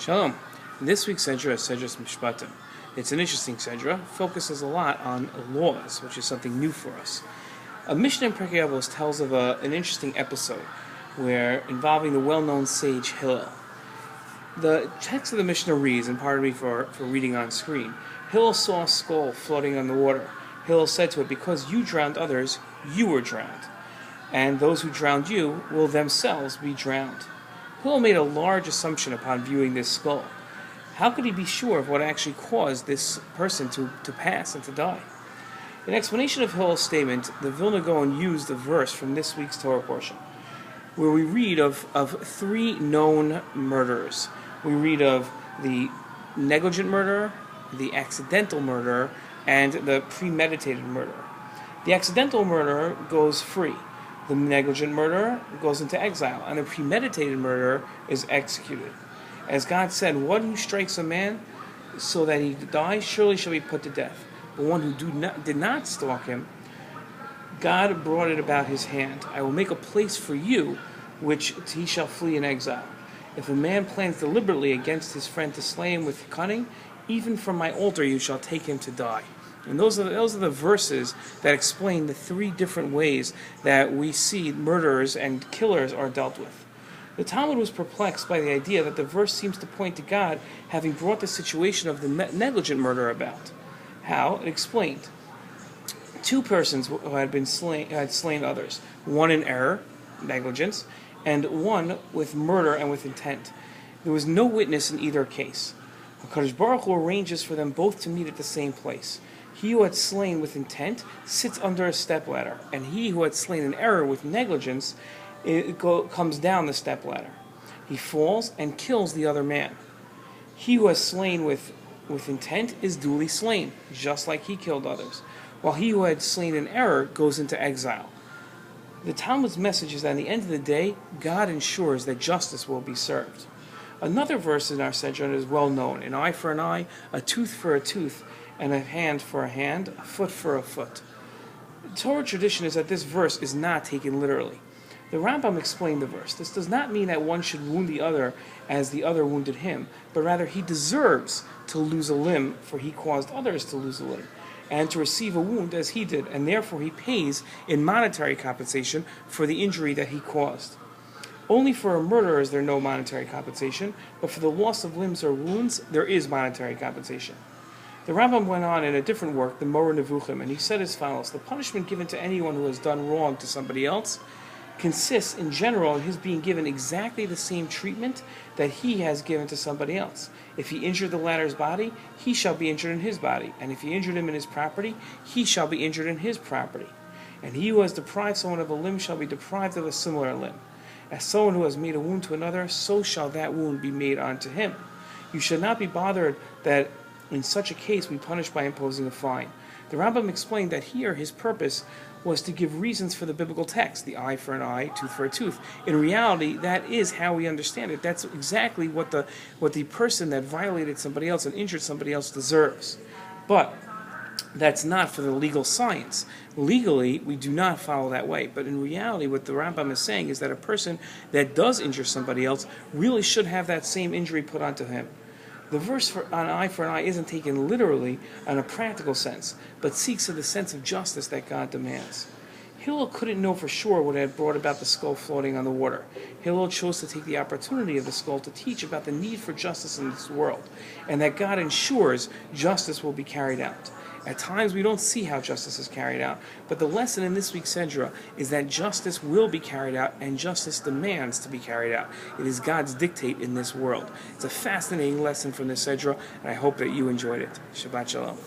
Shalom. This week's Sedra is Sedrat Mishpatim. It's an interesting Sedra, focuses a lot on laws, which is something new for us. A Mishnah in Pirkei Avos tells of an interesting episode involving the well-known sage Hillel. The text of the Mishnah reads, and pardon me for reading on screen, Hillel saw a skull floating on the water. Hillel said to it, "Because you drowned others, you were drowned, and those who drowned you will themselves be drowned." Hillel made a large assumption upon viewing this skull. How could he be sure of what actually caused this person to pass and to die? In explanation of Hillel's statement, the Vilna Gaon used a verse from this week's Torah portion, where we read of three known murderers. We read of the negligent murderer, the accidental murderer, and the premeditated murderer. The accidental murderer goes free. The negligent murderer goes into exile, and the premeditated murderer is executed. As God said, "One who strikes a man so that he dies surely shall be put to death. But one who did not stalk him, God brought it about his hand. I will make a place for you, which he shall flee in exile. If a man plans deliberately against his friend to slay him with cunning, even from my altar you shall take him to die." And those are the verses that explain the three different ways that we see murderers and killers are dealt with. The Talmud was perplexed by the idea that the verse seems to point to God having brought the situation of the negligent murder about. How? It explained. Two persons who had slain others, one in error, negligence, and one with murder and with intent. There was no witness in either case. HaKadosh Baruch Hu arranges for them both to meet at the same place. He who had slain with intent sits under a stepladder, and he who had slain in error with negligence comes down the stepladder. He falls and kills the other man. He who has slain with intent is duly slain, just like he killed others, while he who had slain in error goes into exile. The Talmud's message is that at the end of the day, God ensures that justice will be served. Another verse in our Sedra is well known: an eye for an eye, a tooth for a tooth, and a hand for a hand, a foot for a foot. The Torah tradition is that this verse is not taken literally. The Rambam explained the verse. This does not mean that one should wound the other as the other wounded him, but rather he deserves to lose a limb, for he caused others to lose a limb, and to receive a wound as he did, and therefore he pays in monetary compensation for the injury that he caused. Only for a murderer is there no monetary compensation, but for the loss of limbs or wounds, there is monetary compensation. The Rambam went on in a different work, the Moreh Nevuchim, and he said as follows: the punishment given to anyone who has done wrong to somebody else consists in general in his being given exactly the same treatment that he has given to somebody else. If he injured the latter's body, he shall be injured in his body, and if he injured him in his property, he shall be injured in his property. And he who has deprived someone of a limb shall be deprived of a similar limb. As someone who has made a wound to another, so shall that wound be made unto him. You should not be bothered that in such a case we punish by imposing a fine. The Rambam explained that here his purpose was to give reasons for the biblical text, the eye for an eye, tooth for a tooth. In reality, that is how we understand it. That's exactly what the person that violated somebody else and injured somebody else deserves. But that's not for the legal science. Legally, we do not follow that way. But in reality, what the Rambam is saying is that a person that does injure somebody else really should have that same injury put onto him. The verse for an eye isn't taken literally in a practical sense, but seeks to the sense of justice that God demands. Hillel couldn't know for sure what had brought about the skull floating on the water. Hillel chose to take the opportunity of the skull to teach about the need for justice in this world, and that God ensures justice will be carried out. At times we don't see how justice is carried out, but the lesson in this week's Sedra is that justice will be carried out, and justice demands to be carried out. It is God's dictate in this world. It's a fascinating lesson from this Sedra, and I hope that you enjoyed it. Shabbat Shalom.